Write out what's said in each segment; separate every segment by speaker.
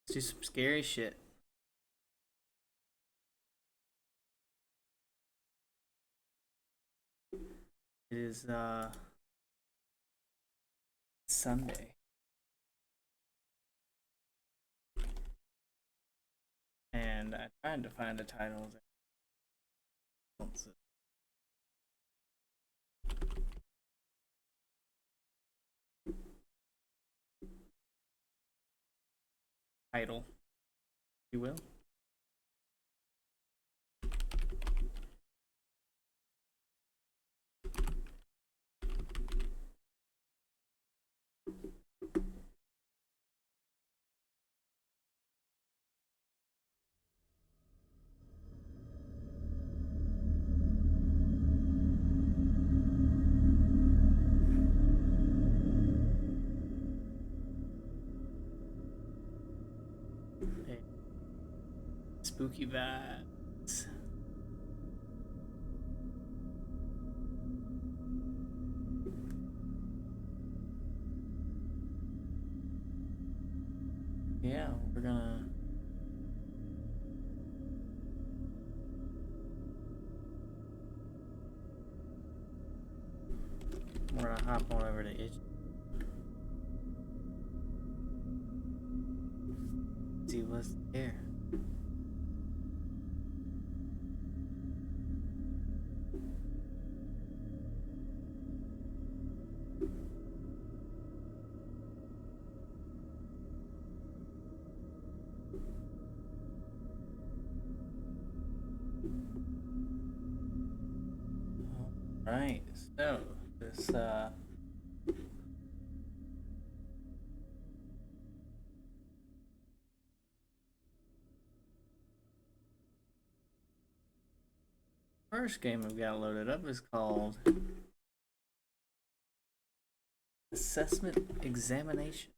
Speaker 1: Let's do some scary shit. It is Sunday. And I tried to find the titles. Title, if you will. Hey, spooky vibes. Yeah, we're gonna hop on over to itch. See what's there. Alright, so this first game I've got loaded up is called Assessment Examination.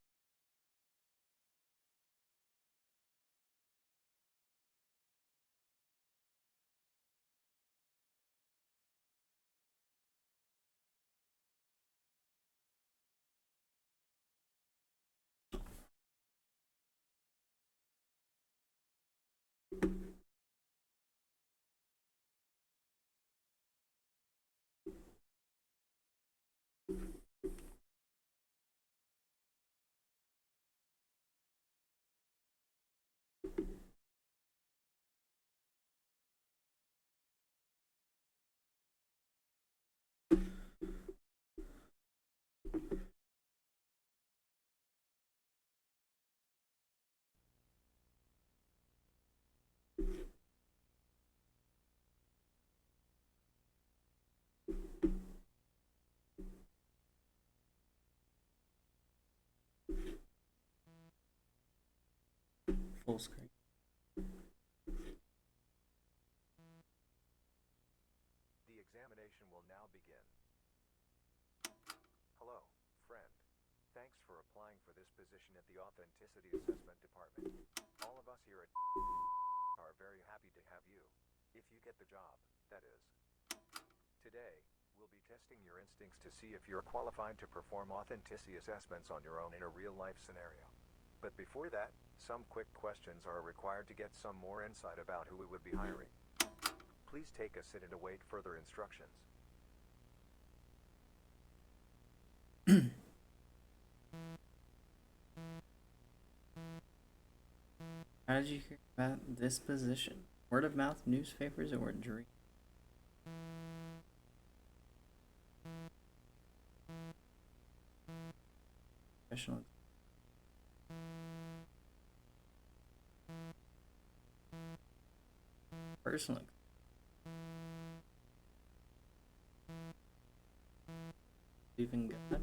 Speaker 1: Full screen.
Speaker 2: The examination will now begin. Hello, friend. Thanks for applying for this position at the Authenticity Assessment Department. All of us here at are very happy to have you. If you get the job, that is. Today, we'll be testing your instincts to see if you're qualified to perform authenticity assessments on your own in a real-life scenario. But before that, some quick questions are required to get some more insight about who we would be hiring. Please take a sit and await further instructions.
Speaker 1: How did you hear about this position? Word of mouth, newspapers, or dream? Professional. Personal. Even God.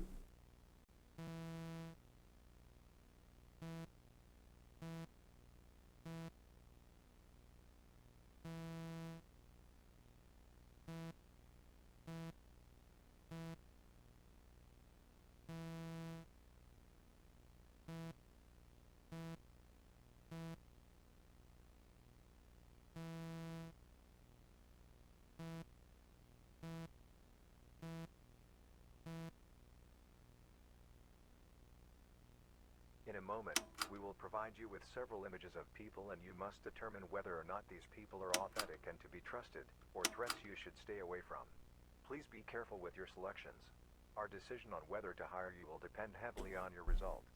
Speaker 2: In a moment, we will provide you with several images of people and you must determine whether or not these people are authentic and to be trusted, or threats you should stay away from. Please be careful with your selections. Our decision on whether to hire you will depend heavily on your results.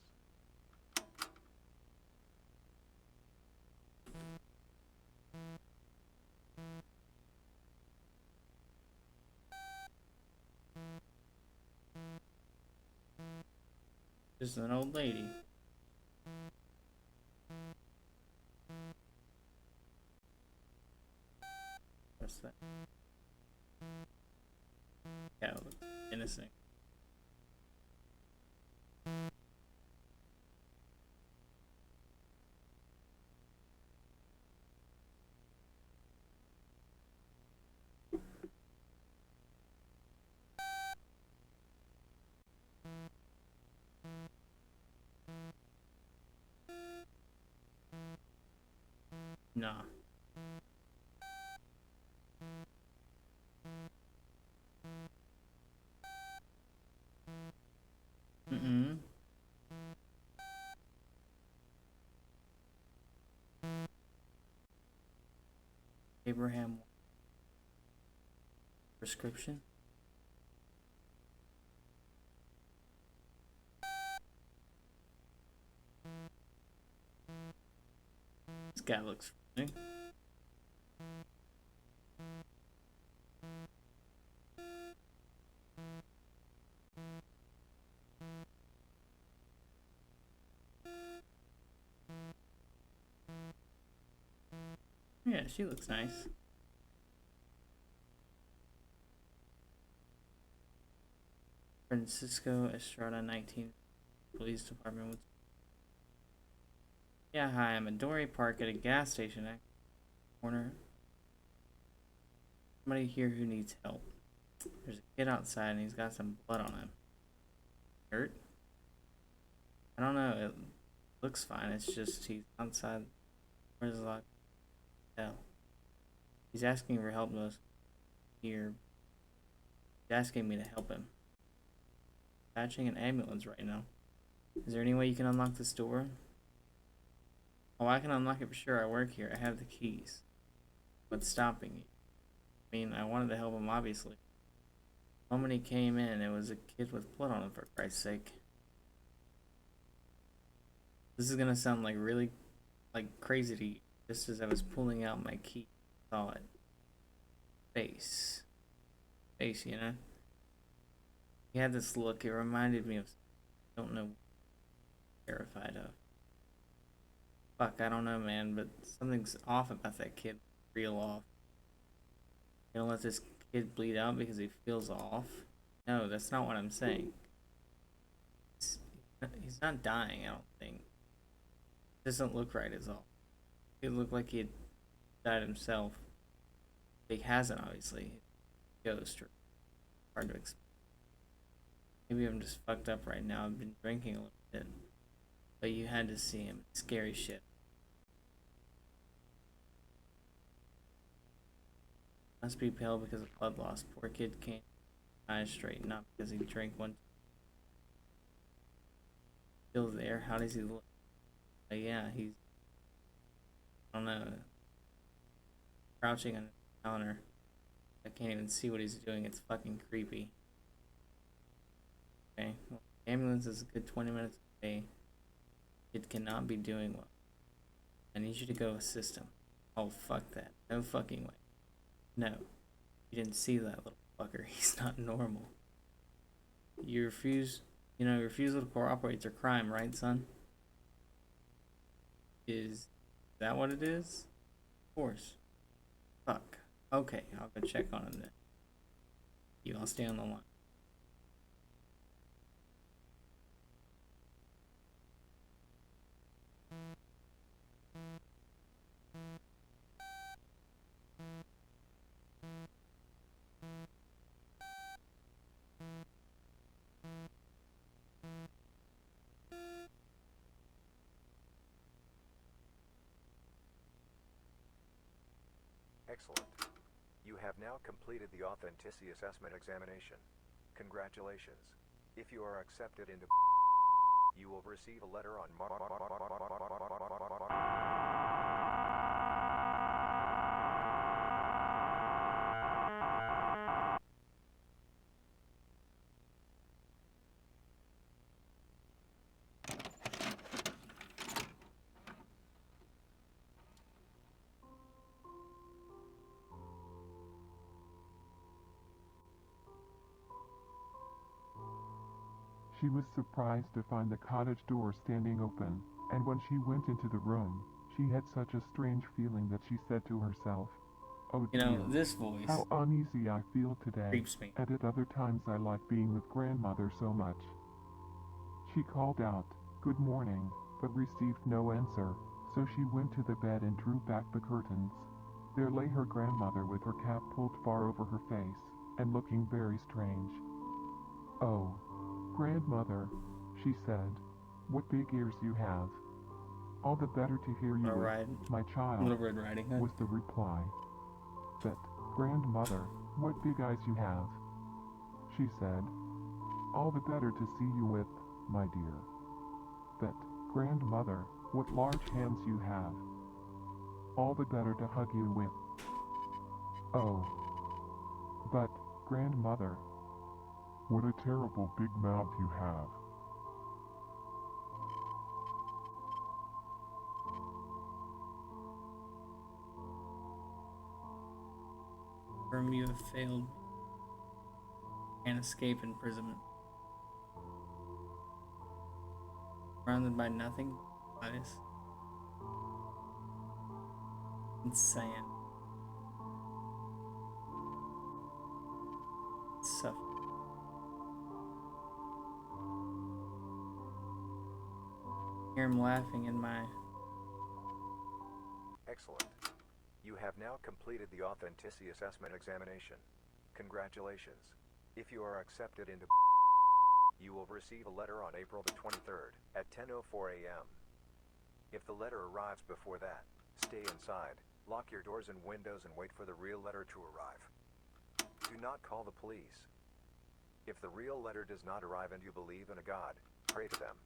Speaker 1: Just an old lady. What's that? Yeah, it looks innocent. Nah. Mm-mm. Abraham prescription. This guy looks funny. Yeah, she looks nice. Francisco Estrada 19 Police Department. Yeah, hi, I'm at Dory Park at a gas station at corner. Somebody here who needs help. There's a kid outside and he's got some blood on him. Hurt? I don't know, it looks fine, it's just he's outside. Where's the lock? Hell. He's asking for help though. Here. He's asking me to help him. Patching an ambulance right now. Is there any way you can unlock this door? Oh, I can unlock it for sure. I work here. I have the keys. What's stopping you? I mean, I wanted to help him, obviously. The moment he came in, it was a kid with blood on him, for Christ's sake. This is gonna sound like really, crazy to you. Just as I was pulling out my key, I saw it. Face. Face, you know? He had this look. It reminded me of, I don't know, terrified of. Fuck, I don't know, man, but something's off about that kid. Real off. You don't let this kid bleed out because he feels off? No, that's not what I'm saying. He's not dying, I don't think. Doesn't look right as all. He looked like he had died himself. He hasn't, obviously. Ghost, or hard to explain. Maybe I'm just fucked up right now. I've been drinking a little bit. But you had to see him. Scary shit. Must be pale because of blood loss. Poor kid can't eyes straight, not because he drank one. Still there. How does he look? Yeah, he's, I don't know, crouching on the counter. I can't even see what he's doing. It's fucking creepy. Okay, well, ambulance is a good 20 minutes away. It cannot be doing well. I need you to go assist him. Oh, fuck that. No fucking way. No. You didn't see that little fucker. He's not normal. You refuse, refusal to cooperate is a crime, right, son? Is that what it is? Of course. Fuck. Okay, I'll go check on him then. I'll stay on the line.
Speaker 2: Excellent. You have now completed the authenticity assessment examination. Congratulations. If you are accepted into, you will receive receive a letter on Mar.
Speaker 3: She was surprised to find the cottage door standing open, and when she went into the room, she had such a strange feeling that she said to herself, "Oh
Speaker 1: You
Speaker 3: dear,
Speaker 1: know, this voice
Speaker 3: how uneasy I feel today,
Speaker 1: creeps me.
Speaker 3: and at other times I like being with grandmother so much." She called out, "Good morning," but received no answer, so she went to the bed and drew back the curtains. There lay her grandmother with her cap pulled far over her face, and looking very strange. "Oh, grandmother," she said, "what big ears you have." "All the better to hear you
Speaker 1: Little
Speaker 3: with,
Speaker 1: Red,
Speaker 3: my child,"
Speaker 1: Little Red Riding Hood.
Speaker 3: was the reply. "But, grandmother, what big eyes you have," she said. "All the better to see you with, my dear." "But, grandmother, what large hands you have." "All the better to hug you with." "Oh, but, grandmother, what a terrible big mouth you have."
Speaker 1: From you have failed. Can't escape imprisonment. Surrounded by nothing but ice and sand. Suffering. Hear him laughing in my.
Speaker 2: Excellent. You have now completed the authenticity assessment examination. Congratulations. If you are accepted into, you will receive a letter on April the 23rd at 10:04 a.m. If the letter arrives before that, stay inside, lock your doors and windows and wait for the real letter to arrive. Do not call the police. If the real letter does not arrive and you believe in a God, pray to them.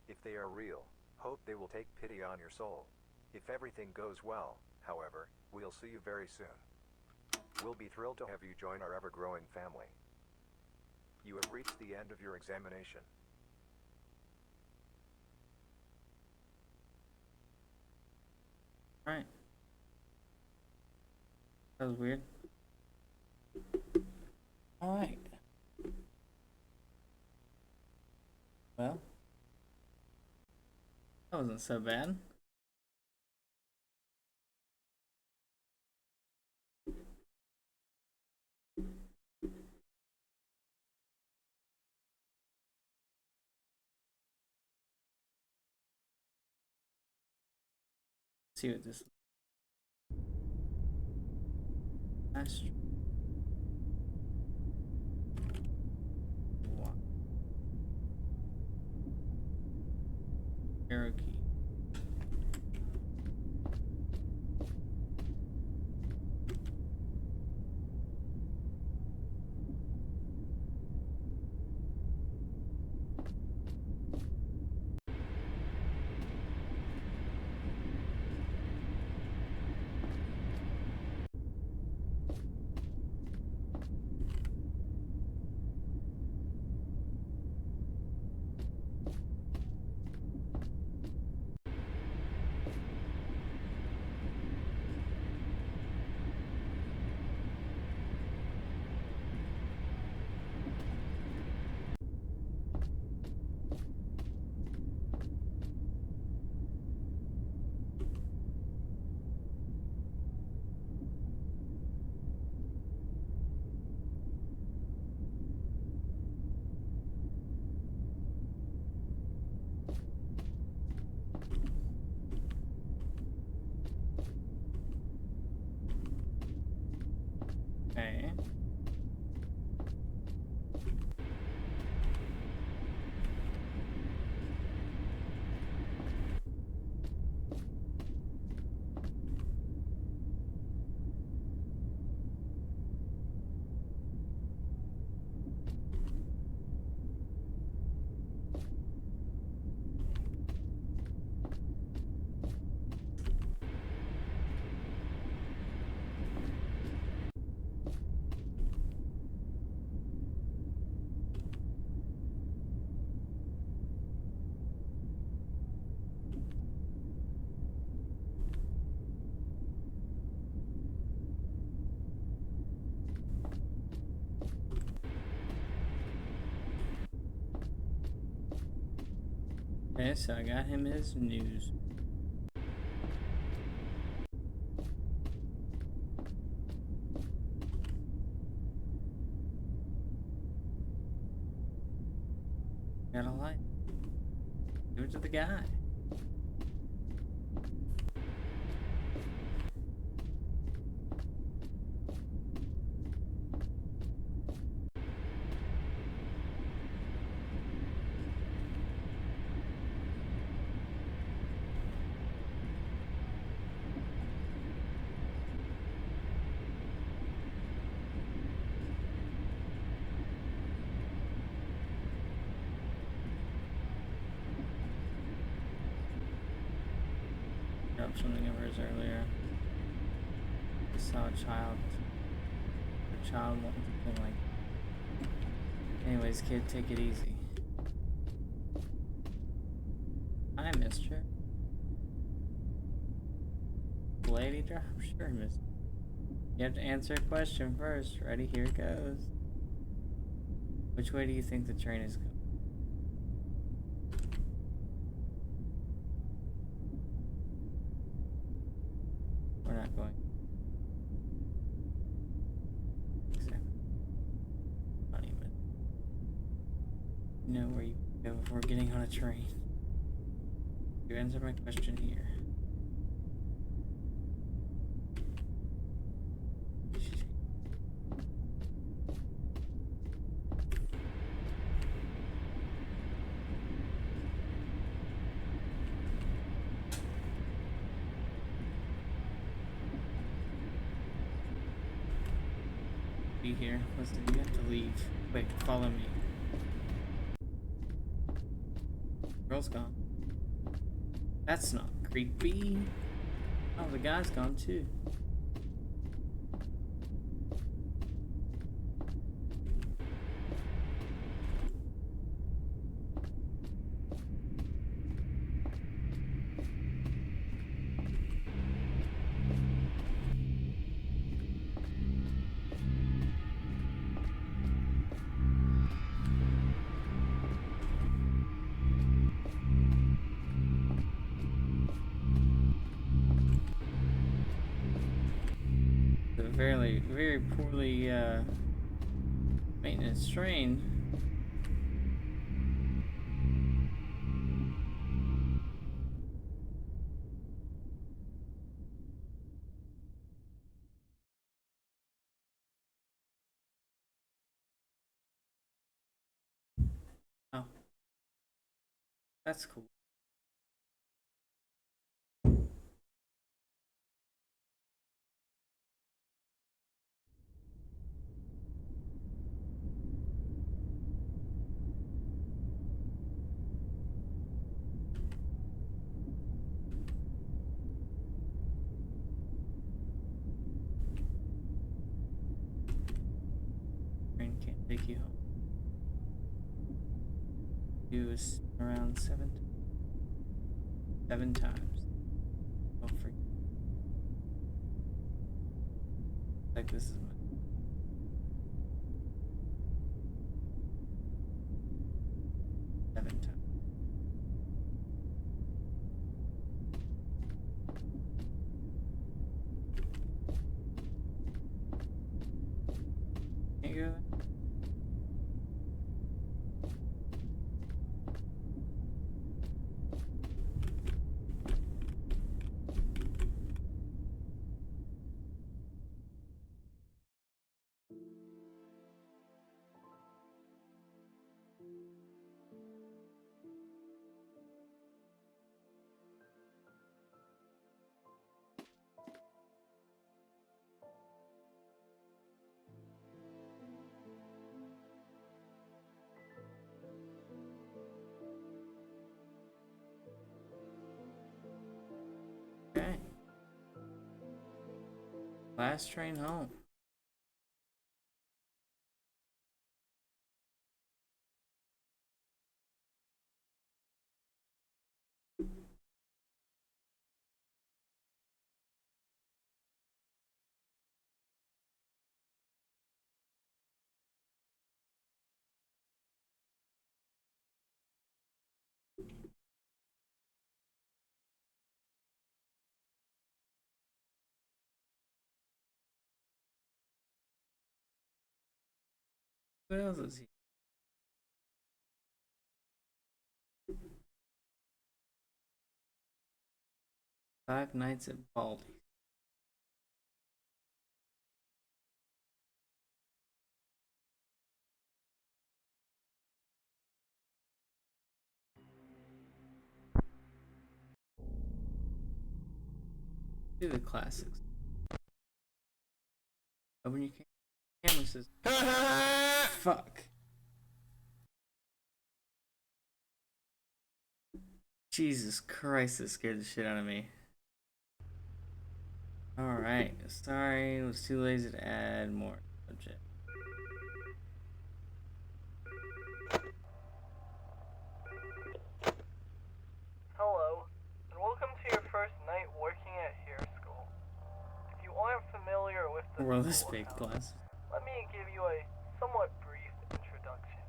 Speaker 2: If they are real, hope they will take pity on your soul. If everything goes well, however, we'll see you very soon. We'll be thrilled to have you join our ever-growing family. You have reached the end of your examination.
Speaker 1: Alright. That was weird. Alright. Well, that wasn't so bad. See what this last arrow key. Okay, so I got him his news. Got a light. Give it to the guy. Dropped something of hers earlier. I saw a child. A child wanting something like. Anyways, kid, take it easy. Hi, mister. Lady drop? Sure, mister. You have to answer a question first. Ready? Here it goes. Which way do you think the train is going? We're not going. Exactly. Funny, but you know where you go before getting on a train. You answer my question here. Be here. Listen, you have to leave. Wait, follow me. Girl's gone. That's not creepy. Oh, the guy's gone too. A very poorly maintenance train. Oh, that's cool. Train can't take you home. You is around seven times. Don't forget. Like this is my 7 times. Can't go there. Okay. Last train home. What else is he? Five Nights at Baldi. Do the classics. Open your camera system. Fuck. Jesus Christ, that scared the shit out of me. Alright, sorry, was too lazy to add more subject.
Speaker 4: Hello, and welcome to your first night working at Hair School. If you aren't familiar with the
Speaker 1: Well, this big
Speaker 4: schoolhouse,
Speaker 1: class.
Speaker 4: let me give you a somewhat brief introduction.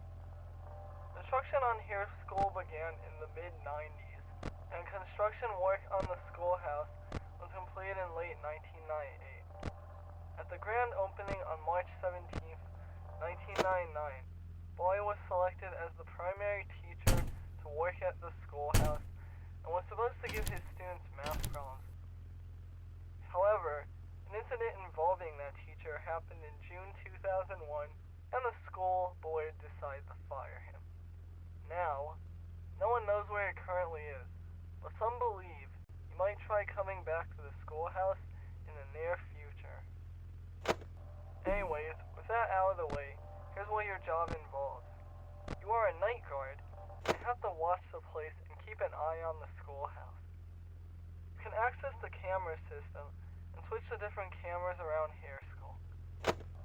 Speaker 4: Construction on Hair School began in the mid-90s, and construction work on the schoolhouse was completed in late 1998. At the grand opening on March 17th, 1999, Boy was selected as the primary teacher to work at the schoolhouse and was supposed to give his students math problems. However, an incident involving that teacher happened in June 2001, and the school board decided to fire him. Now, no one knows where he currently is, but some believe he might try coming back to the schoolhouse in the near future. Anyways, with that out of the way, here's what your job involves. You are a night guard and have to watch the place and keep an eye on the schoolhouse. You can access the camera system and switch to different cameras around Hair School.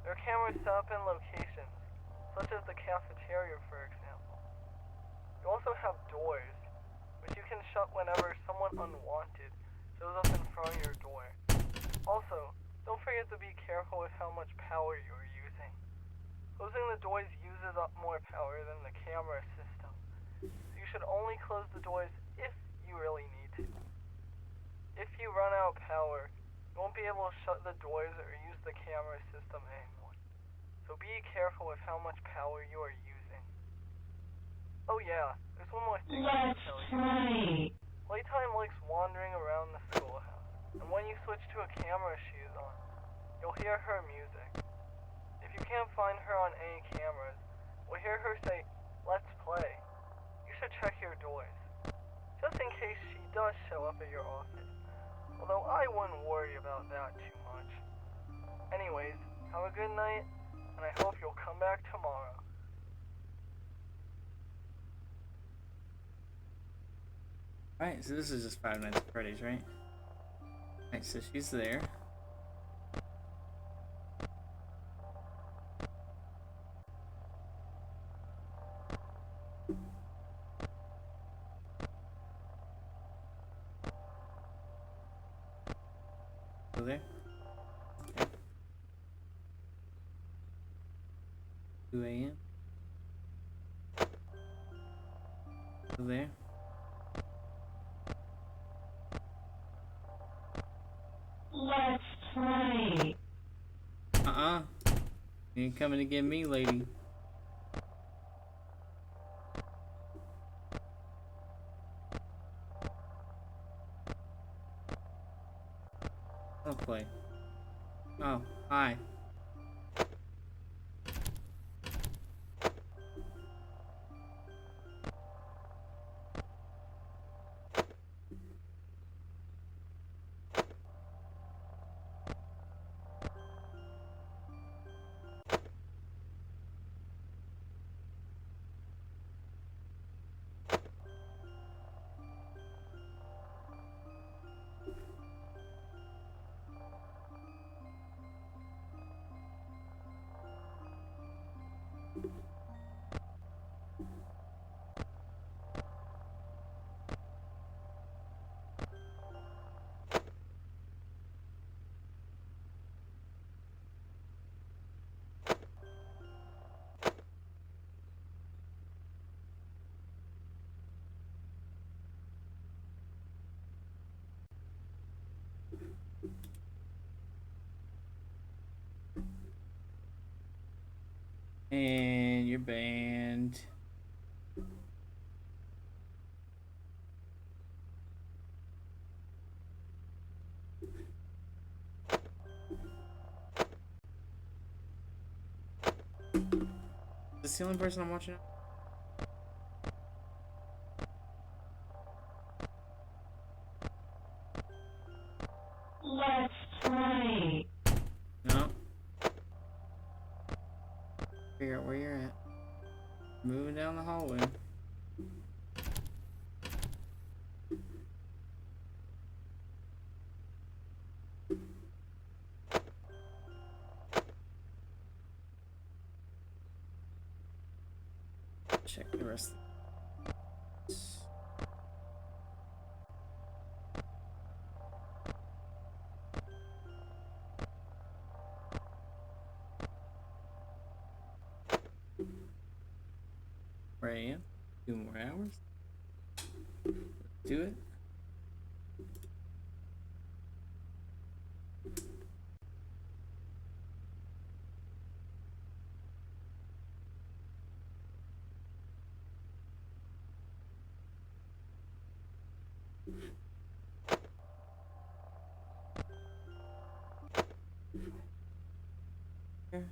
Speaker 4: There are cameras set up in locations, such as the cafeteria, for example. You also have doors, which you can shut whenever someone unwanted shows up in front of your door. Also, don't forget to be careful with how much power you are using. Closing the doors uses up more power than the camera system, so you should only close the doors if you really need to. If you run out of power, you won't be able to shut the doors or use the camera system anymore. So be careful with how much power you are using. Oh yeah, there's one more thing I should tell you. Playtime likes wandering around the schoolhouse, and when you switch to a camera she's on, you'll hear her music. If you can't find her on any cameras, we'll hear her say, "Let's play." You should check your doors, just in case she does show up at your office. Although I wouldn't worry about that too much. Anyways, have a good night, and I hope you'll come back tomorrow.
Speaker 1: Alright, so this is just Five Nights at Freddy's, right? Alright, so she's there. Still there? Okay. 2 a.m. Still there?
Speaker 5: Let's play.
Speaker 1: You ain't coming to get me, lady. I'll play. Oh, hi. And you're banned. Is this the only person I'm watching?
Speaker 5: Let's play.
Speaker 1: No. Figure out where you're at. Moving down the hallway. Check the rest of this. Where I am? 2 more hours? Let's do it. Here.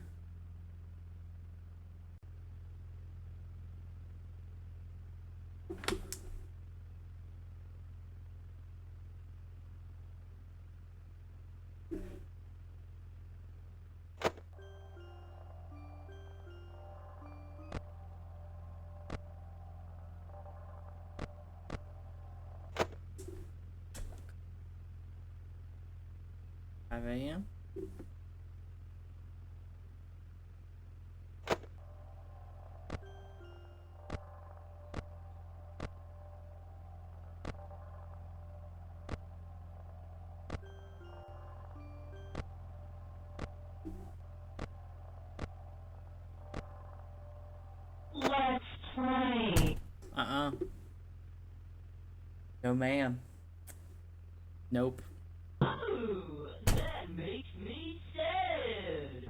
Speaker 1: 5 a.m.
Speaker 5: Let's play.
Speaker 1: No, ma'am. Nope.
Speaker 5: Ooh, that makes me sad.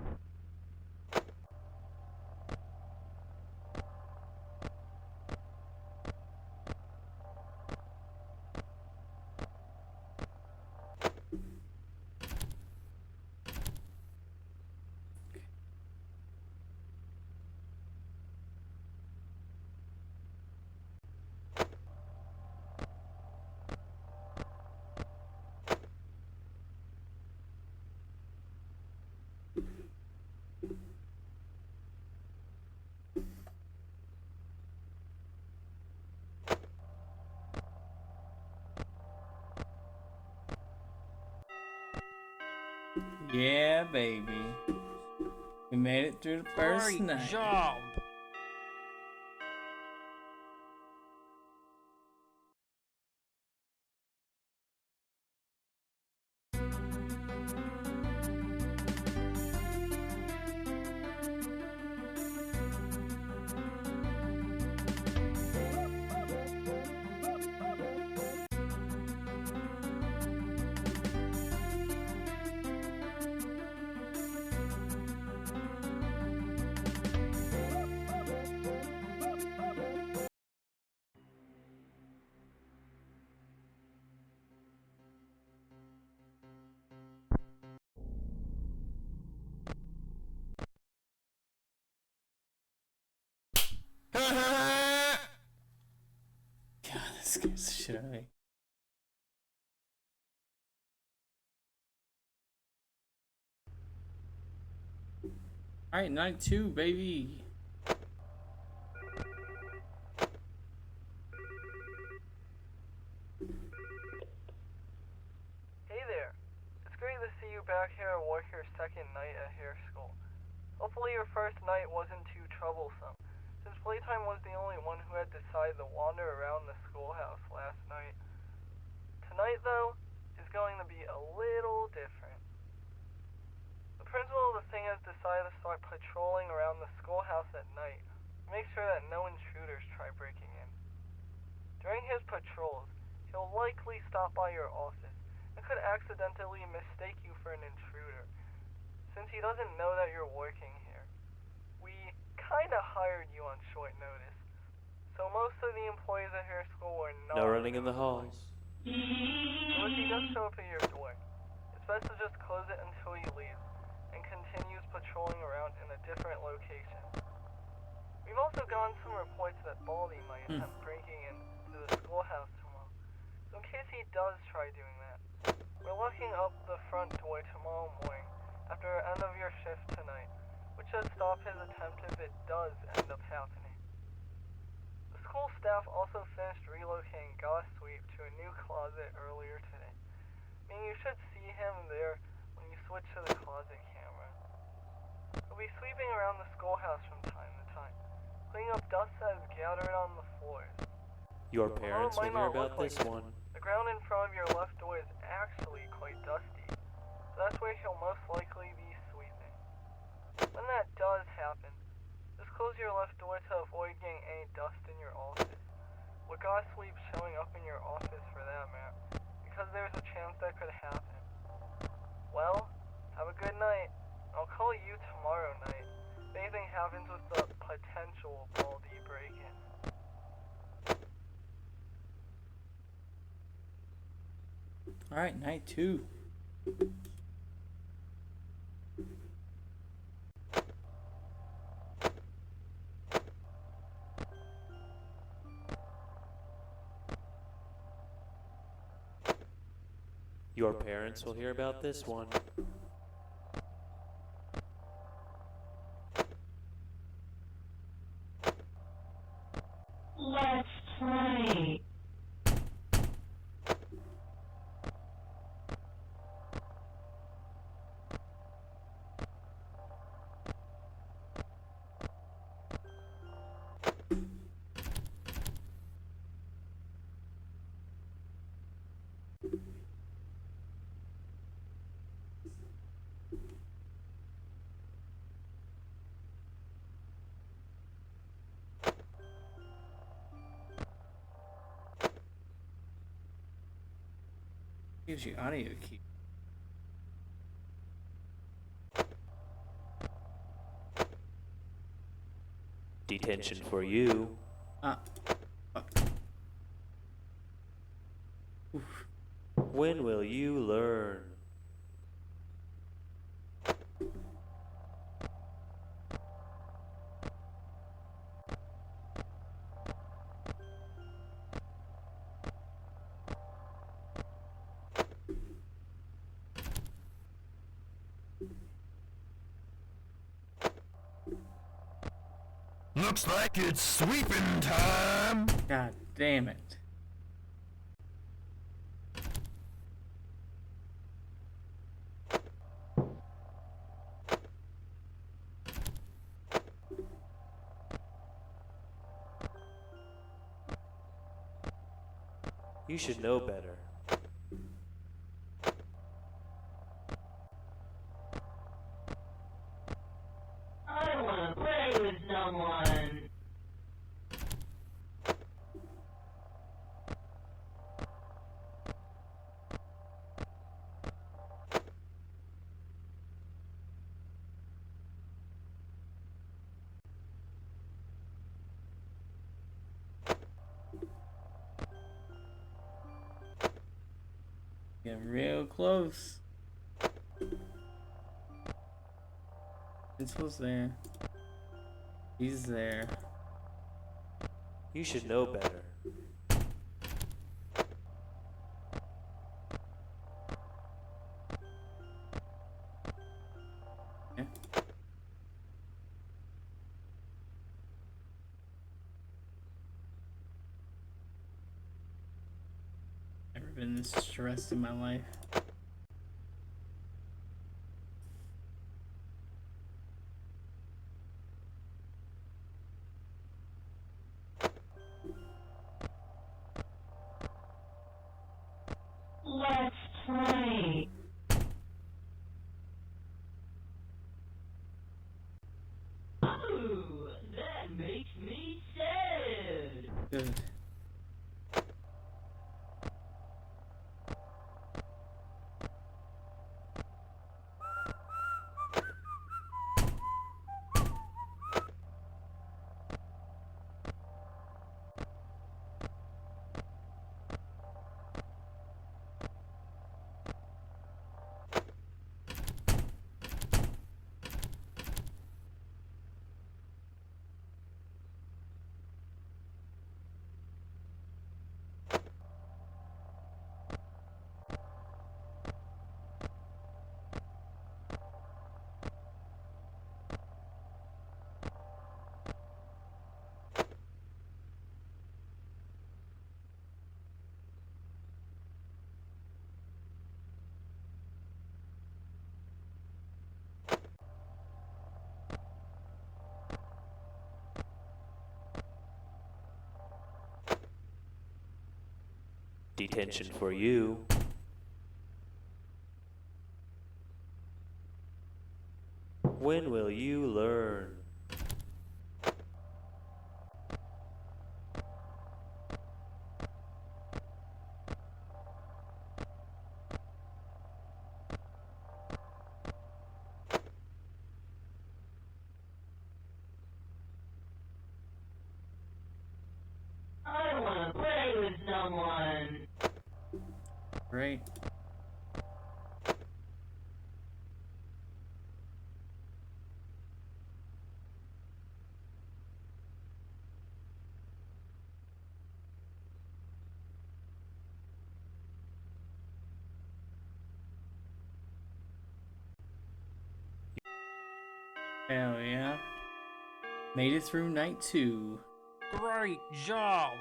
Speaker 1: Yeah, baby. We made it through the first night.
Speaker 6: job.
Speaker 1: God, that scares the shit out of me. Alright, night 2, baby.
Speaker 4: Hey there. It's great to see you back here at work your second night at hair school. Hopefully your first night wasn't too troublesome, since Playtime was the only one who had decided to wander around the schoolhouse last night. Tonight, though, is going to be a little different. The principal of the thing has decided to start patrolling around the schoolhouse at night to make sure that no intruders try breaking in. During his patrols, he'll likely stop by your office and could accidentally mistake you for an intruder, since he doesn't know that you're working here. We kinda hired you on short notice, so most of the employees at her school were not.
Speaker 6: No running in the halls.
Speaker 4: So if he does show up at your door, it's best to just close it until he leaves and continues patrolling around in a different location. We've also gotten some reports that Baldy might attempt breaking into the schoolhouse tomorrow. So in case he does try doing that, we're locking up the front door tomorrow morning after the end of your shift tonight, which should stop his attempt if it does end up happening. The school staff also finished relocating Goss Sweep to a new closet earlier today, meaning you should see him there when you switch to the closet camera. He'll be sweeping around the schoolhouse from time to time, cleaning up dust that is gathered on the floors.
Speaker 6: Your parents will hear about this one.
Speaker 4: The ground in front of your left door is actually quite dusty, so that's where he'll most likely be sweeping. When that does happen, just close your left door to avoid getting any dust in your office, with Goss Sweep showing up in your office for that matter, because there's a chance that could happen. Well, have a good night. I'll call you tomorrow night if anything happens with the potential Baldy break-in.
Speaker 1: Alright, night 2.
Speaker 6: Your parents will hear about this one.
Speaker 5: Let's play.
Speaker 1: Gives you audio key.
Speaker 6: Detention for you.
Speaker 1: Fuck. Oof.
Speaker 6: When will you learn?
Speaker 7: Looks like it's sweeping time.
Speaker 1: God damn it.
Speaker 6: You should know better.
Speaker 5: I wanna play with someone.
Speaker 1: Getting real close. Principal's there. He's there.
Speaker 6: You should know better.
Speaker 1: Yeah. Never been this stressed in my life.
Speaker 5: Let's play. Ooh, that makes me sad.
Speaker 1: Good.
Speaker 6: Detention for you. When will you learn?
Speaker 5: I wanna play with someone.
Speaker 1: Great. Hell yeah. Made it through night 2.
Speaker 7: Great job.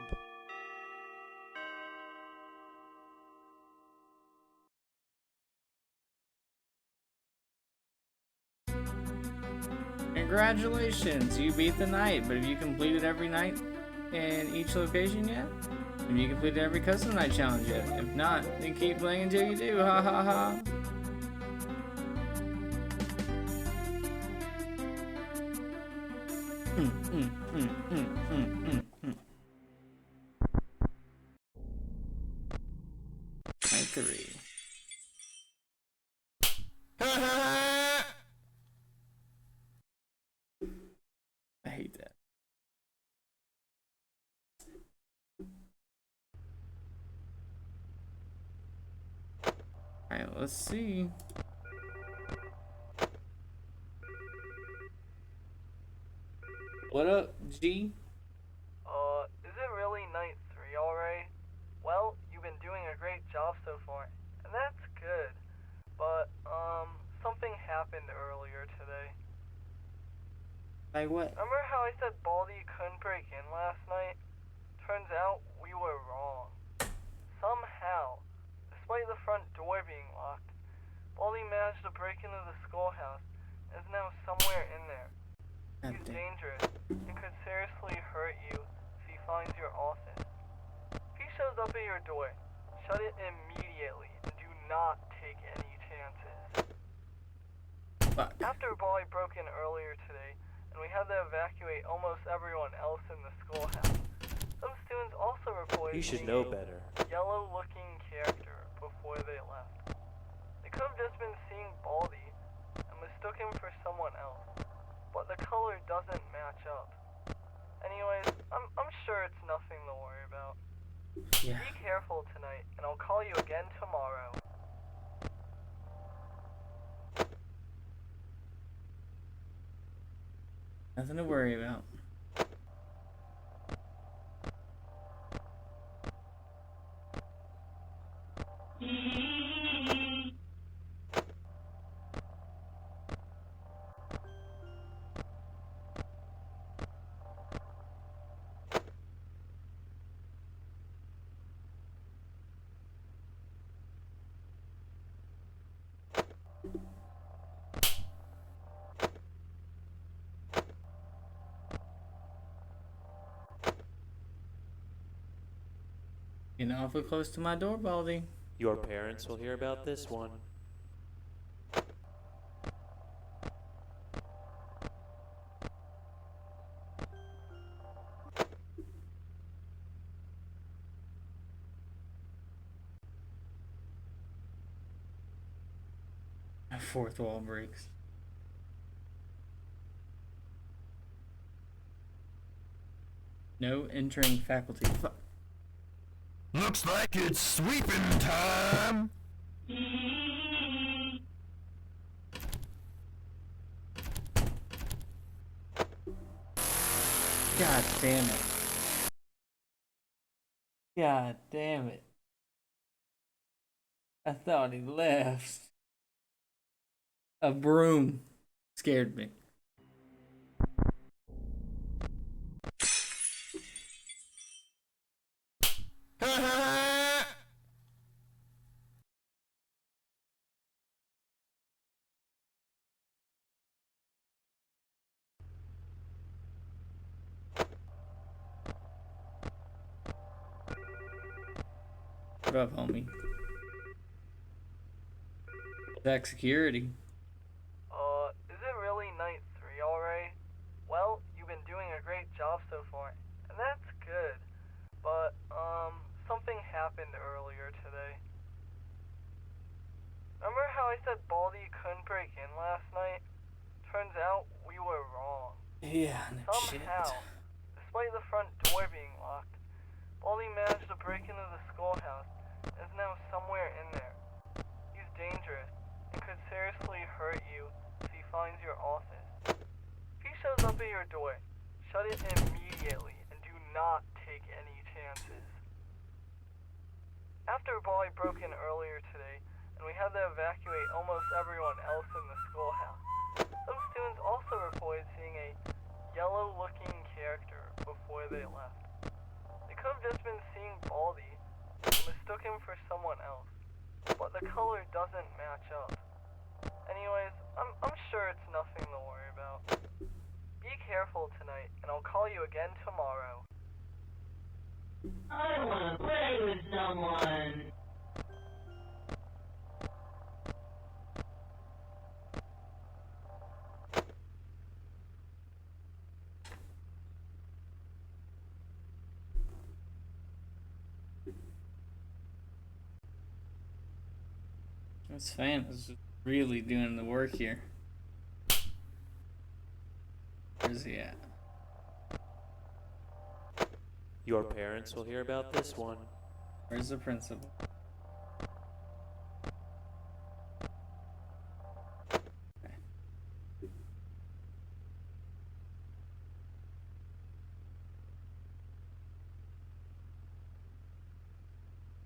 Speaker 1: Congratulations, you beat the night, but have you completed every night in each location yet? Have you completed every custom night challenge yet? If not, then keep playing until you do, ha ha ha. Night 3. I hate that. Alright, let's see. What up, G?
Speaker 4: Is it really night 3 already? Well, you've been doing a great job so far, and that's good. But, something happened earlier today.
Speaker 1: Like what?
Speaker 4: Remember how I said Baldy couldn't break in last night? Turns out we were wrong. Somehow, despite the front door being locked, Baldy managed to break into the schoolhouse and is now somewhere in there.
Speaker 1: God
Speaker 4: He's
Speaker 1: damn.
Speaker 4: dangerous and could seriously hurt you if he finds your office. If he shows up at your door, shut it immediately and do not take any chances.
Speaker 1: Fuck.
Speaker 4: After Baldy broke in earlier today, and we had to evacuate almost everyone else in the schoolhouse, some students also reported
Speaker 6: You should
Speaker 4: seeing
Speaker 6: know
Speaker 4: a
Speaker 6: better.
Speaker 4: yellow-looking character before they left. They could have just been seeing Baldy and mistook him for someone else, but the color doesn't match up. Anyways, I'm sure it's nothing to worry about.
Speaker 1: Yeah.
Speaker 4: Be careful tonight, and I'll call you again tomorrow.
Speaker 1: Nothing to worry about. Getting awfully close to my door, Baldy.
Speaker 6: Your parents will hear about this one.
Speaker 1: My fourth wall breaks. No entering faculty. Fuck.
Speaker 7: Looks like it's sweeping time.
Speaker 1: God damn it. God damn it. I thought he left. A broom scared me. What up, homie? Zach security.
Speaker 4: Is it really night 3 already? Well, you've been doing a great job so far, and that's good. But, something happened earlier today. Remember how I said Baldy couldn't break in last night? Turns out we were wrong.
Speaker 1: Yeah, no shit.
Speaker 4: Somehow, despite the front door being locked, Baldy managed to break into the schoolhouse and is now somewhere in there. He's dangerous and could seriously hurt you if he finds your office. If he shows up at your door, shut it immediately and do not take any chances. After Baldy broke in earlier today, and we had to evacuate almost everyone else in the schoolhouse, some students also reported seeing a yellow-looking character before they left. They could have just been seeing Baldy and mistook him for someone else, but the color doesn't match up. Anyways, I'm sure it's nothing to worry about. Be careful tonight, and I'll call you again tomorrow.
Speaker 5: I wanna play with someone.
Speaker 1: This fan is really doing the work here. Where's he at?
Speaker 6: Your parents will hear about this one.
Speaker 1: Where's the principal? Okay.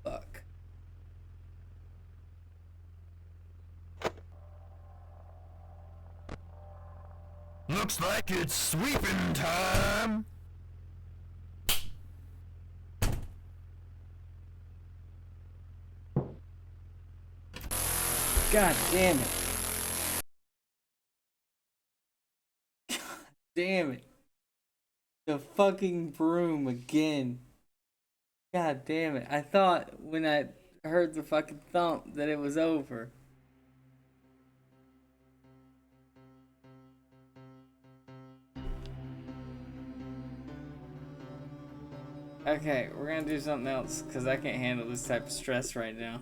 Speaker 1: Fuck.
Speaker 7: Looks like it's sweeping time.
Speaker 1: God damn it. God damn it. The fucking broom again. God damn it. I thought when I heard the fucking thump that it was over. Okay, we're gonna do something else because I can't handle this type of stress right now.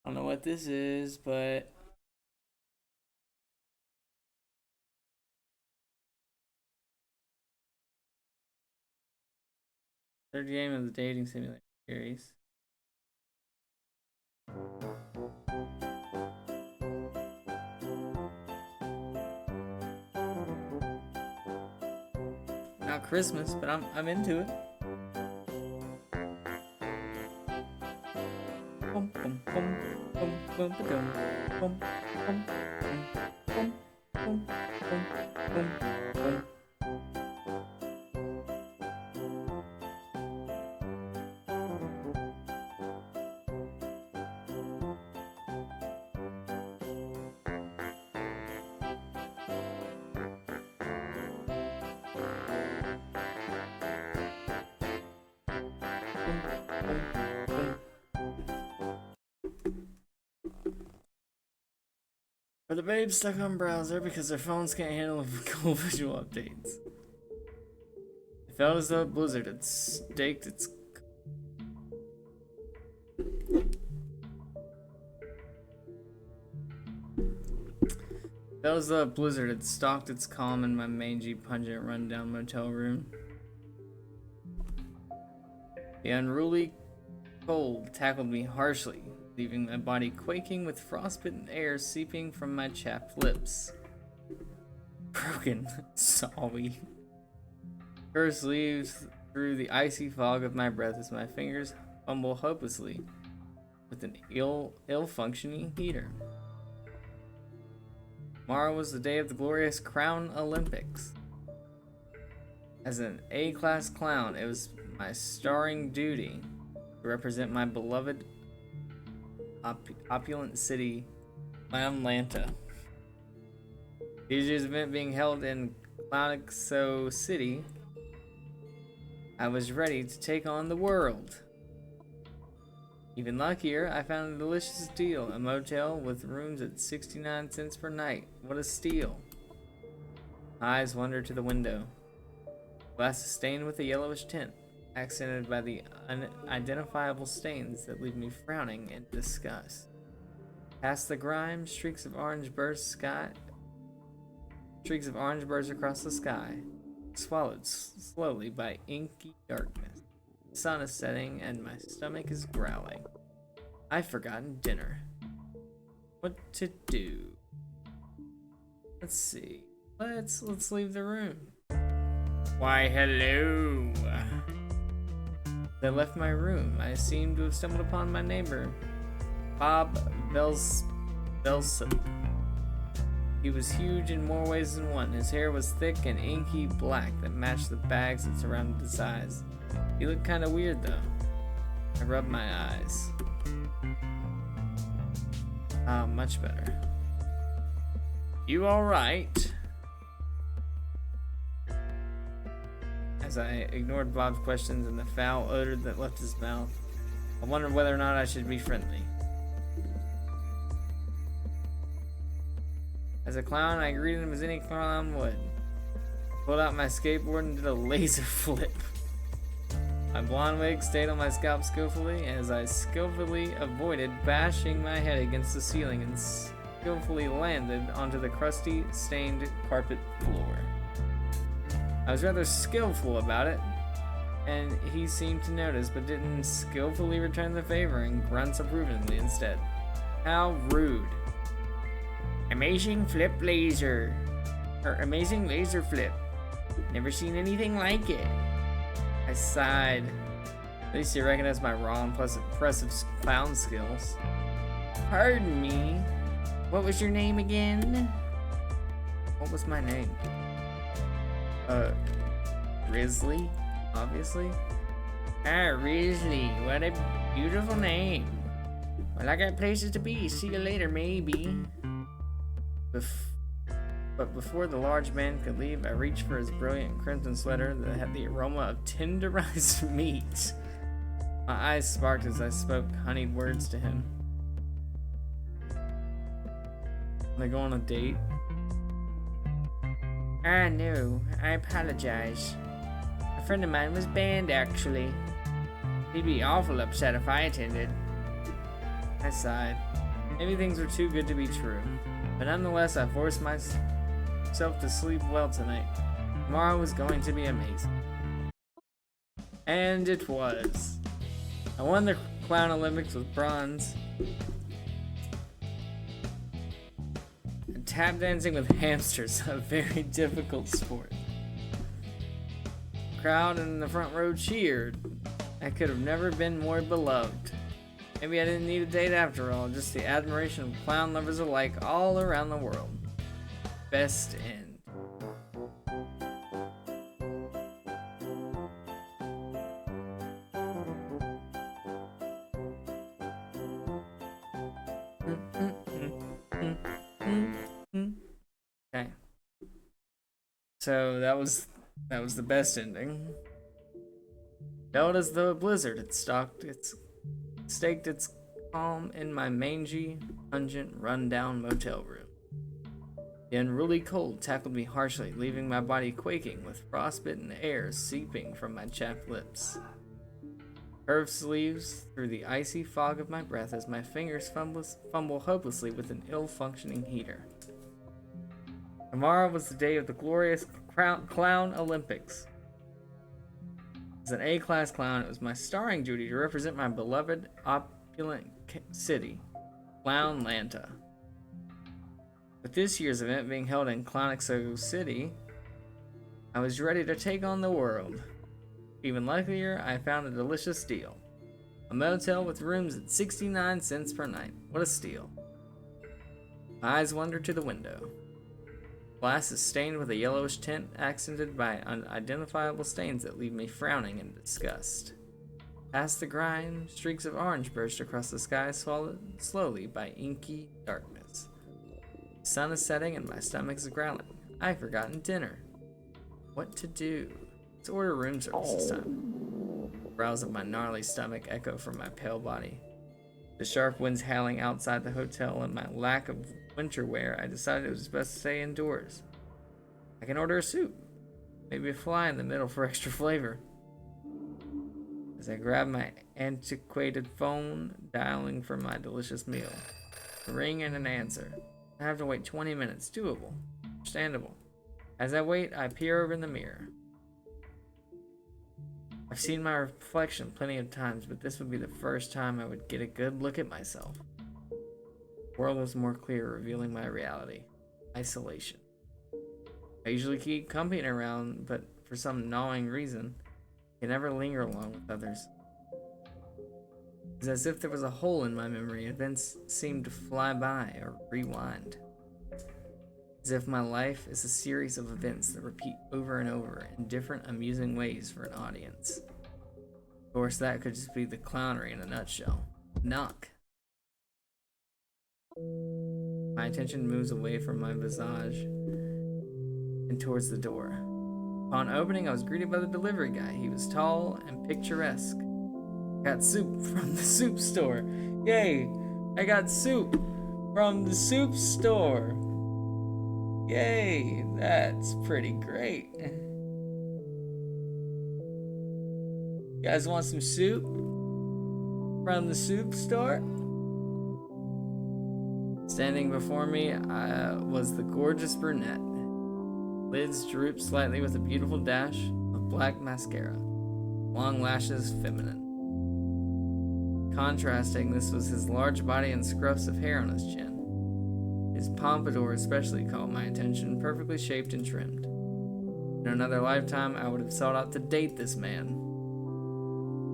Speaker 1: I don't know what this is, but third game of the dating simulator series. Not Christmas, but I'm into it. Bum, bum, bum, bum, bum, ba-dum. Bum, bum, bum, bum, bum, bum, bum, bum. Are the babes stuck on browser because their phones can't handle cool visual updates? It felt as though Blizzard had staked its felt as though Blizzard had stalked its calm in my mangy, pungent, rundown motel room. The unruly cold tackled me harshly, leaving my body quaking with frostbitten air seeping from my chapped lips. Broken, sorry. Curse leaves through the icy fog of my breath as my fingers fumble hopelessly with an ill-functioning heater. Tomorrow was the day of the glorious Crown Olympics. As an A-class clown, it was my starring duty to represent my beloved opulent city, Atlanta. This year's event being held in Clownixo City, I was ready to take on the world. Even luckier, I found a delicious deal, a motel with rooms at 69 cents per night. What a steal. My eyes wandered to the window. Glass is stained with a yellowish tint, accented by the unidentifiable stains that leave me frowning in disgust. Past the grime, streaks of orange burst across the sky, swallowed slowly by inky darkness. The sun is setting and my stomach is growling. I've forgotten dinner. What to do? Let's see. Let's leave the room. Why, hello. As I left my room, I seemed to have stumbled upon my neighbor, Bob Belson. He was huge in more ways than one. His hair was thick and inky black that matched the bags that surrounded his eyes. He looked kind of weird though. I rubbed my eyes. Ah, much better. You alright? As I ignored Bob's questions and the foul odor that left his mouth, I wondered whether or not I should be friendly. As a clown, I greeted him as any clown would. Pulled out my skateboard and did a laser flip. My blonde wig stayed on my scalp skillfully as I skillfully avoided bashing my head against the ceiling and skillfully landed onto the crusty, stained carpet floor. I was rather skillful about it, and he seemed to notice but didn't skillfully return the favor and grunts approvingly instead. How rude. Amazing laser flip. Never seen anything like it. I sighed. At least he recognized my raw and plus impressive clown skills. Pardon me. What was your name again? What was my name? Risley, obviously. Ah, Risley. What a beautiful name. Well, I got places to be. See you later, maybe. But before the large man could leave, I reached for his brilliant crimson sweater that had the aroma of tenderized meat. My eyes sparked as I spoke honeyed words to him. Can I go on a date? Ah, no. I apologize. A friend of mine was banned, actually. He'd be awful upset if I attended. I sighed. Maybe things were too good to be true. But nonetheless, I forced myself to sleep well tonight. Tomorrow was going to be amazing. And it was. I won the Clown Olympics with bronze. And tap dancing with hamsters, a very difficult sport. The crowd in the front row cheered. I could have never been more beloved. Maybe I didn't need a date after all, just the admiration of clown lovers alike all around the world. Best end. Okay. So that was the best ending. Felt as though a blizzard had staked its calm in my mangy, pungent, run-down motel room. The unruly cold tackled me harshly, leaving my body quaking with frostbitten air seeping from my chapped lips. Curved sleeves through the icy fog of my breath as my fingers fumble hopelessly with an ill-functioning heater. Tomorrow was the day of the glorious Clown Olympics. As an A-class clown, it was my starring duty to represent my beloved, opulent city, Clownlanta. With this year's event being held in Clownixo City, I was ready to take on the world. Even luckier, I found a delicious deal. A motel with rooms at 69 cents per night. What a steal. My eyes wandered to the window. Glass is stained with a yellowish tint, accented by unidentifiable stains that leave me frowning in disgust. Past the grime, streaks of orange burst across the sky, swallowed slowly by inky darkness. The sun is setting and my stomach is growling. I've forgotten dinner. What to do? Let's order room service this time. The growls of my gnarly stomach echo from my pale body. The sharp winds howling outside the hotel and my lack of winter wear, I decided it was best to stay indoors. I can order a soup. Maybe a fly in the middle for extra flavor. As I grab my antiquated phone, dialing for my delicious meal. A ring and an answer. I have to wait 20 minutes. Doable. Understandable. As I wait, I peer over in the mirror. I've seen my reflection plenty of times, but this would be the first time I would get a good look at myself. The world was more clear, revealing my reality. Isolation. I usually keep company around, but for some gnawing reason, I can never linger along with others. It's as if there was a hole in my memory. Events seem to fly by or rewind. As if my life is a series of events that repeat over and over in different amusing ways for an audience. Of course, that could just be the clownery in a nutshell. Knock. My attention moves away from my visage and towards the door. Upon opening, I was greeted by the delivery guy. He was tall and picturesque. Got soup from the soup store. Yay! I got soup from the soup store. Yay! That's pretty great. You guys want some soup from the soup store? Standing before me was the gorgeous brunette. Lids drooped slightly with a beautiful dash of black mascara. Long lashes, feminine. Contrasting, this was his large body and scruffs of hair on his chin. His pompadour especially caught my attention, perfectly shaped and trimmed. In another lifetime, I would have sought out to date this man.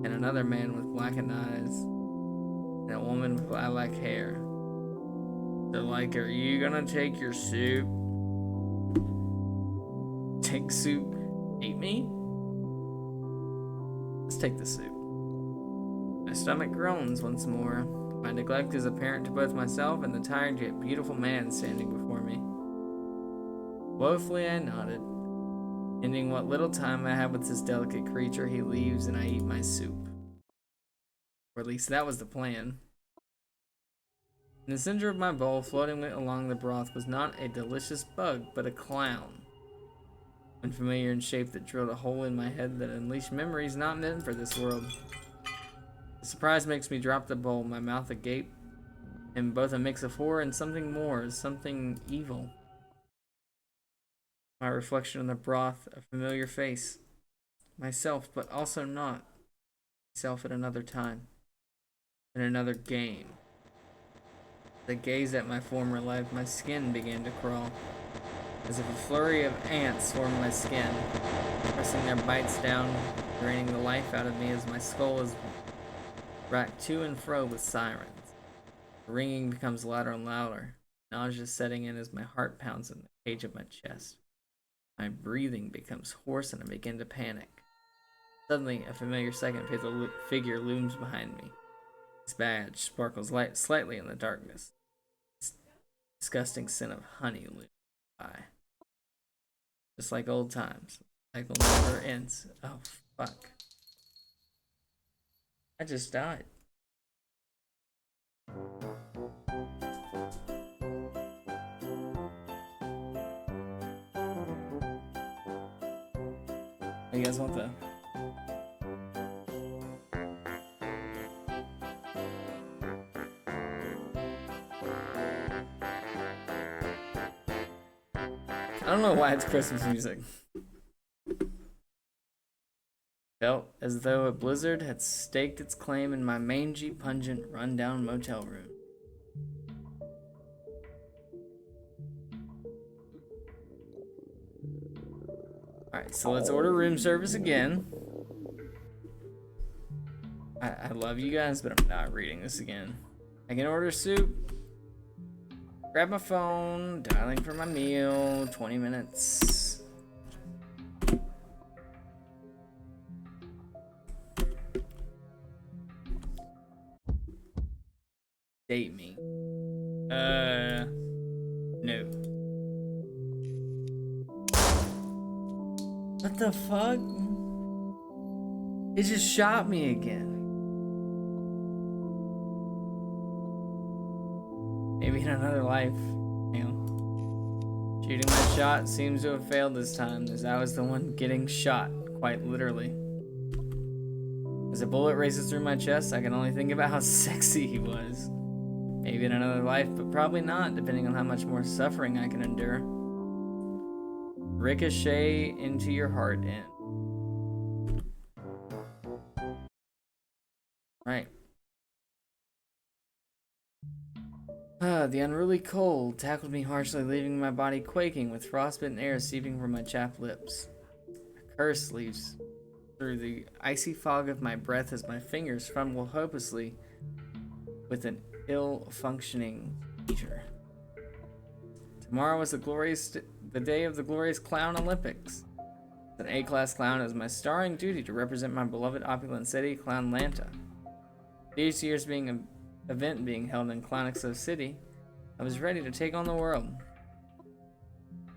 Speaker 1: And another man with blackened eyes. And a woman with lilac hair. They're like, are you gonna take your soup? Take soup? Eat me? Let's take the soup. My stomach groans once more. My neglect is apparent to both myself and the tired yet beautiful man standing before me. Woefully I nodded. Ending what little time I have with this delicate creature, he leaves and I eat my soup. Or at least that was the plan. In the center of my bowl, floating along the broth, was not a delicious bug, but a clown. Unfamiliar in shape that drilled a hole in my head that unleashed memories not meant for this world. The surprise makes me drop the bowl, my mouth agape, and both a mix of horror and something more, something evil. My reflection in the broth, a familiar face. Myself, but also not. Myself at another time. In another game. As I gazed at my former life, my skin began to crawl. As if a flurry of ants swarmed my skin, pressing their bites down, draining the life out of me as my skull is racked to and fro with sirens. The ringing becomes louder and louder, nausea setting in as my heart pounds in the cage of my chest. My breathing becomes hoarse and I begin to panic. Suddenly, a familiar second figure looms behind me. His badge sparkles slightly in the darkness. Its disgusting scent of honey looms by. Just like old times. The cycle never ends. Oh, fuck. I just died. You guys want the... I don't know why it's Christmas music. Felt as though a blizzard had staked its claim in my mangy, pungent, run-down motel room. Alright, so let's order room service again. I love you guys, but I'm not reading this again. I can order soup. Grab my phone, dialing for my meal, 20 minutes. Date me. No. What the fuck? It just shot me again. Maybe in another life, you know. Shooting my shot seems to have failed this time, as I was the one getting shot, quite literally. As a bullet races through my chest, I can only think about how sexy he was. Maybe in another life, but probably not, depending on how much more suffering I can endure. Ricochet into your heart and... Right. The unruly cold tackled me harshly, leaving my body quaking with frostbitten air seeping from my chapped lips. A curse leaves through the icy fog of my breath as my fingers fumble hopelessly with an ill-functioning heater. Tomorrow was the day of the glorious Clown Olympics. As an A-class clown, it was my starring duty to represent my beloved opulent city, Clownlanta. Each year's event being held in Clownixo City, I was ready to take on the world.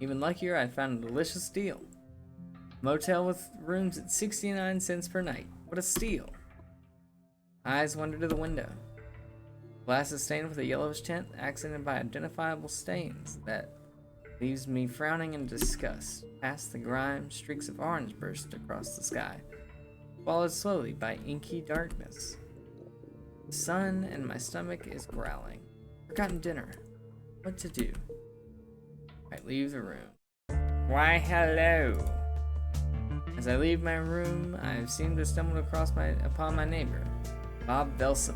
Speaker 1: Even luckier, I found a delicious deal. A motel with rooms at 69 cents per night. What a steal. Eyes wander to the window. Glass is stained with a yellowish tint, accented by identifiable stains that leaves me frowning in disgust. Past the grime, streaks of orange burst across the sky, followed slowly by inky darkness. The sun and my stomach is growling. Forgotten dinner. What to do? I leave the room. Why, hello. As I leave my room, I seem to stumble upon my neighbor, Bob Belsom.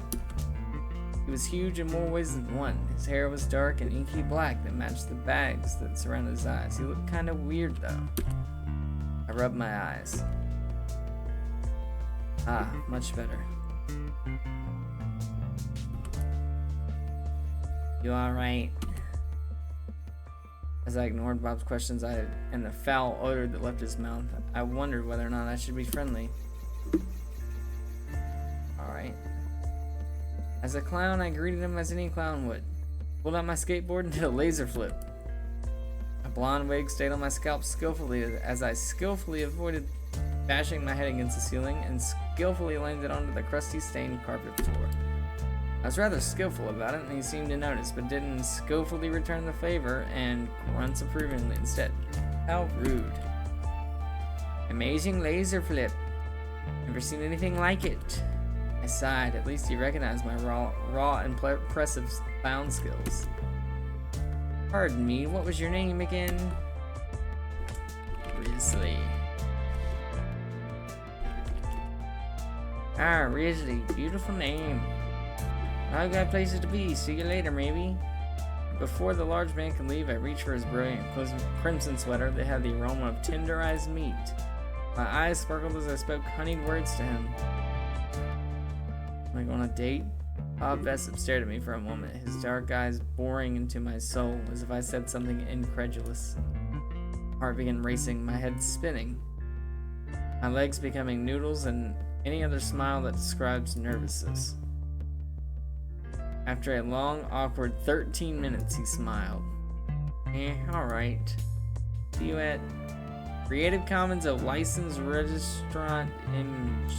Speaker 1: He was huge in more ways than one. His hair was dark and inky black that matched the bags that surrounded his eyes. He looked kind of weird, though. I rubbed my eyes. Ah, much better. You alright? As I ignored Bob's questions and the foul odor that left his mouth, I wondered whether or not I should be friendly. Alright. As a clown, I greeted him as any clown would. Pulled out my skateboard and did a laser flip. A blonde wig stayed on my scalp skillfully as I skillfully avoided bashing my head against the ceiling and skillfully landed onto the crusty stained carpet floor. I was rather skillful about it, and he seemed to notice, but didn't skillfully return the favor and grunts approvingly instead. How rude. Amazing laser flip. Never seen anything like it. I sighed. At least he recognized my raw and impressive clown skills. Pardon me, what was your name again? Risley. Ah, Risley. Beautiful name. I've got places to be. See you later, maybe. Before the large man could leave, I reached for his brilliant crimson sweater that had the aroma of tenderized meat. My eyes sparkled as I spoke honeyed words to him. Am I going on a date? Bob Bessop stared at me for a moment, his dark eyes boring into my soul as if I said something incredulous. My heart began racing, my head spinning, my legs becoming noodles, and any other smile that describes nervousness. After a long, awkward 13 minutes, he smiled. Alright. See you at Creative Commons, a licensed restaurant image.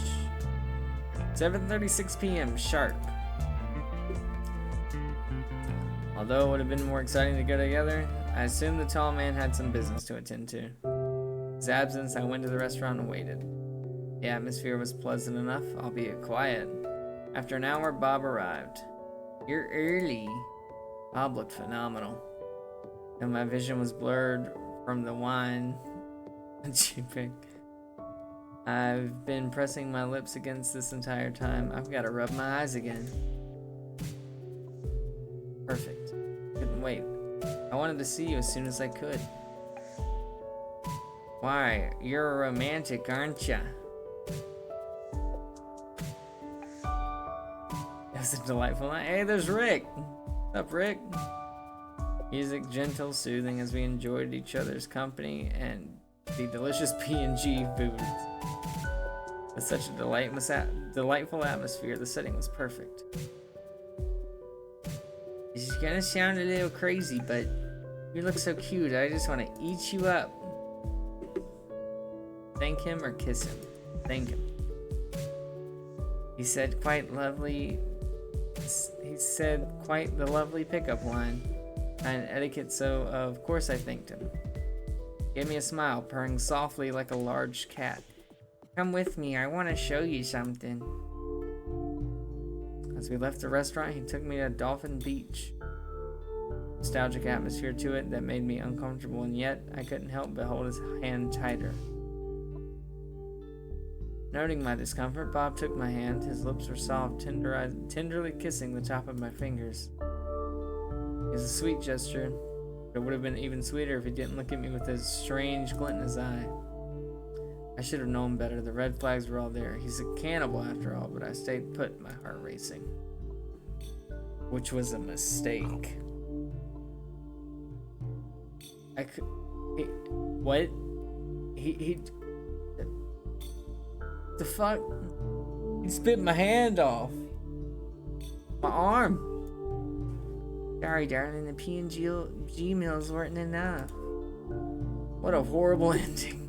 Speaker 1: 7:36 p.m. sharp. Although it would have been more exciting to go together, I assumed the tall man had some business to attend to. In his absence, I went to the restaurant and waited. The atmosphere was pleasant enough, albeit quiet. After an hour, Bob arrived. You're early. Bob looked phenomenal. And my vision was blurred from the wine that you picked. I've been pressing my lips against this entire time. I've got to rub my eyes again. Perfect. Couldn't wait. I wanted to see you as soon as I could. Why, you're a romantic, aren't ya? It was a delightful night. Hey, there's Rick. What's up, Rick? Music gentle, soothing as we enjoyed each other's company and the delicious P&G foods. With such a delightful atmosphere, the setting was perfect. This is gonna sound a little crazy, but you look so cute. I just want to eat you up. Thank him or kiss him? Thank him. He said quite the lovely pickup line and etiquette, so of course I thanked him. He gave me a smile, purring softly like a large cat. Come with me, I want to show you something. As we left the restaurant, he took me to Dolphin Beach. Nostalgic atmosphere to it that made me uncomfortable, and yet I couldn't help but hold his hand tighter. Noting my discomfort, Bob took my hand. His lips were soft, tenderly kissing the top of my fingers. It was a sweet gesture, but it would have been even sweeter if he didn't look at me with a strange glint in his eye. I should have known better. The red flags were all there. He's a cannibal after all, but I stayed put, my heart racing. Which was a mistake. What? The fuck? He spit my hand off. My arm. Sorry, darling, the P&G meals weren't enough. What a horrible ending.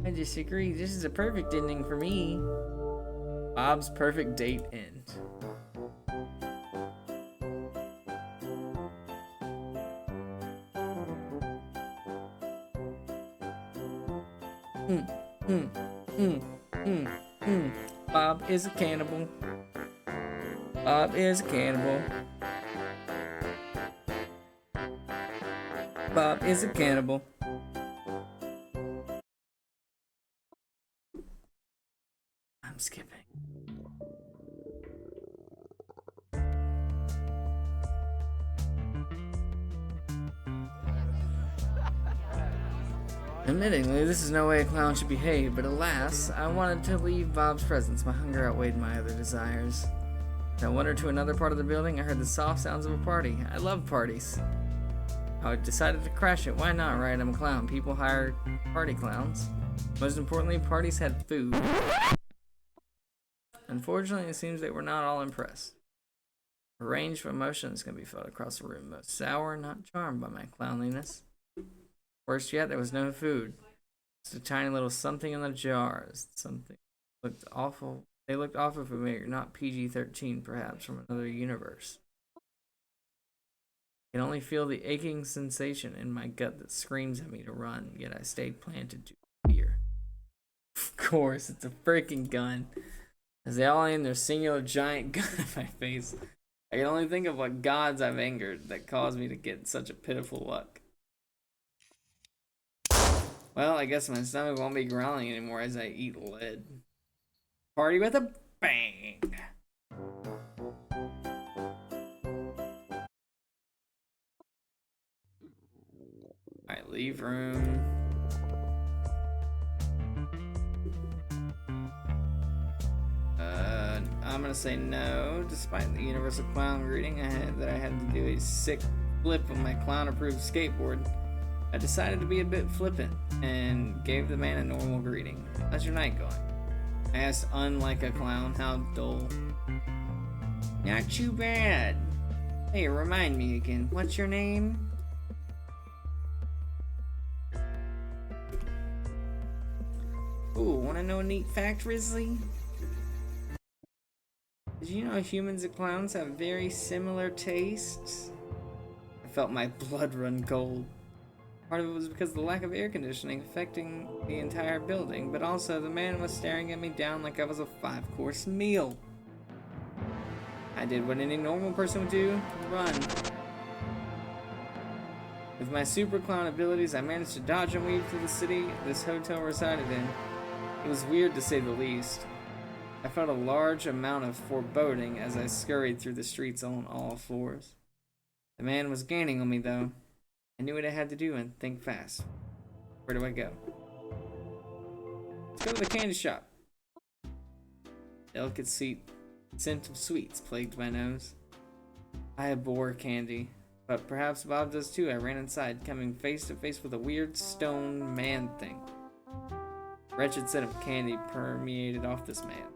Speaker 1: I disagree. This is a perfect ending for me. Bob's perfect date end. Bob is a cannibal. Bob is a cannibal. Bob is a cannibal. I'm skipping. Admittingly, this is no way a clown should behave, but alas, I wanted to leave Bob's presence. My hunger outweighed my other desires. As I wandered to another part of the building, I heard the soft sounds of a party. I love parties. I decided to crash it. Why not, right? I'm a clown. People hire party clowns. Most importantly, parties had food. Unfortunately, it seems they were not all impressed. A range of emotions can be felt across the room. Most sour, not charmed by my clownliness. Worse yet, there was no food. Just a tiny little something in the jars. Something looked awful. They looked awful familiar. Not PG-13, perhaps, from another universe. I can only feel the aching sensation in my gut that screams at me to run, yet I stayed planted to fear. Of course, it's a freaking gun. As they all aim their singular giant gun at my face, I can only think of what gods I've angered that caused me to get such a pitiful luck. Well, I guess my stomach won't be growling anymore as I eat lead. Party with a bang! Alright, leave room. I'm gonna say no, despite the universal clown greeting I had to do a sick flip on my clown-approved skateboard. I decided to be a bit flippant and gave the man a normal greeting. How's your night going? I asked, unlike a clown. How dull. Not too bad. Hey, remind me again. What's your name? Ooh, wanna know a neat fact, Risley? Did you know humans and clowns have very similar tastes? I felt my blood run cold. Part of it was because of the lack of air conditioning affecting the entire building, but also the man was staring at me down like I was a 5-course meal. I did what any normal person would do, run. With my super clown abilities, I managed to dodge and weave through the city this hotel resided in. It was weird to say the least. I felt a large amount of foreboding as I scurried through the streets on all fours. The man was gaining on me, though. I knew what I had to do and think fast. Where do I go? Let's go to the candy shop. Delicate scent of sweets plagued my nose. I abhor candy, but perhaps Bob does too. I ran inside, coming face to face with a weird stone man thing. A wretched scent of candy permeated off this man.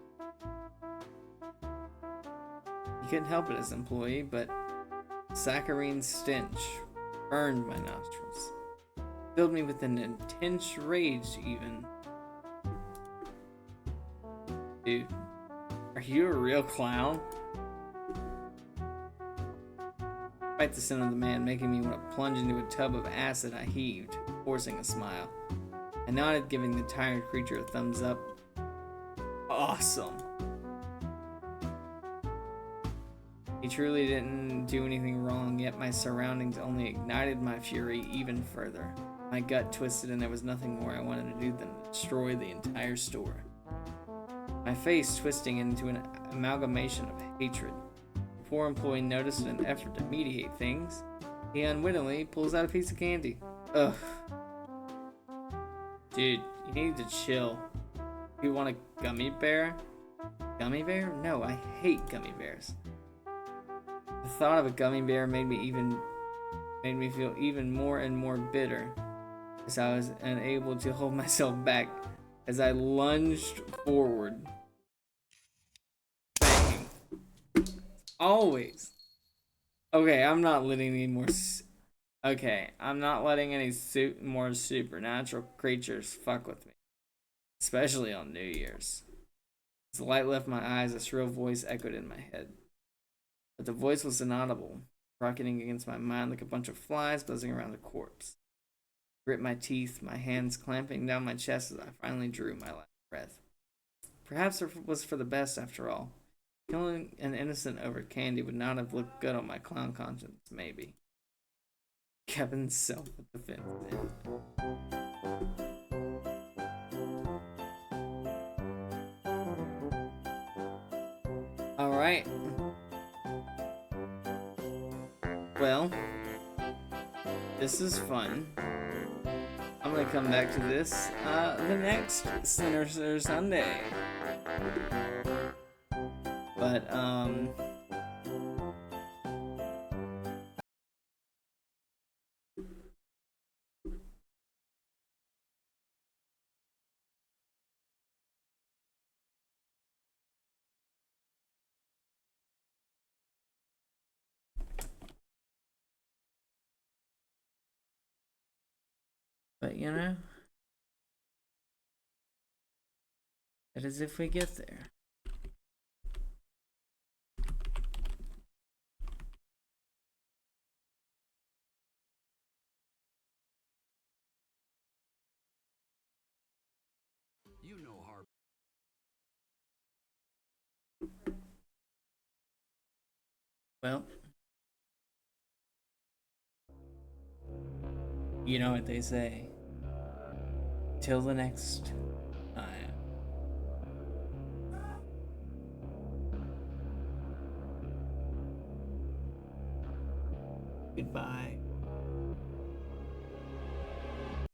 Speaker 1: He couldn't help it as an employee, but saccharine stench burned my nostrils. Filled me with an intense rage, even. Dude, are you a real clown? Despite the scent of the man making me want to plunge into a tub of acid, I heaved, forcing a smile. I nodded, giving the tired creature a thumbs up. Awesome. He truly didn't do anything wrong, yet my surroundings only ignited my fury even further. My gut twisted and there was nothing more I wanted to do than destroy the entire store. My face twisting into an amalgamation of hatred. The poor employee noticed in an effort to mediate things. He unwittingly pulls out a piece of candy. Ugh. Dude, you need to chill. You want a gummy bear? Gummy bear? No, I hate gummy bears. The thought of a gummy bear made me feel even more and more bitter, as I was unable to hold myself back as I lunged forward. Bang. Always. Okay, I'm not letting any more. I'm not letting any more supernatural creatures fuck with me, especially on New Year's. As the light left my eyes, a shrill voice echoed in my head. But the voice was inaudible, rocketing against my mind like a bunch of flies buzzing around a corpse. I grit my teeth, my hands clamping down my chest as I finally drew my last breath. Perhaps it was for the best after all. Killing an innocent over candy would not have looked good on my clown conscience, maybe. Kevin's self-defense then. Alright. Well, this is fun. I'm gonna come back to this the next Sinister Sunday. But you know, it is if we get there.
Speaker 8: You know hard.
Speaker 1: Well, you know what they say. Till the next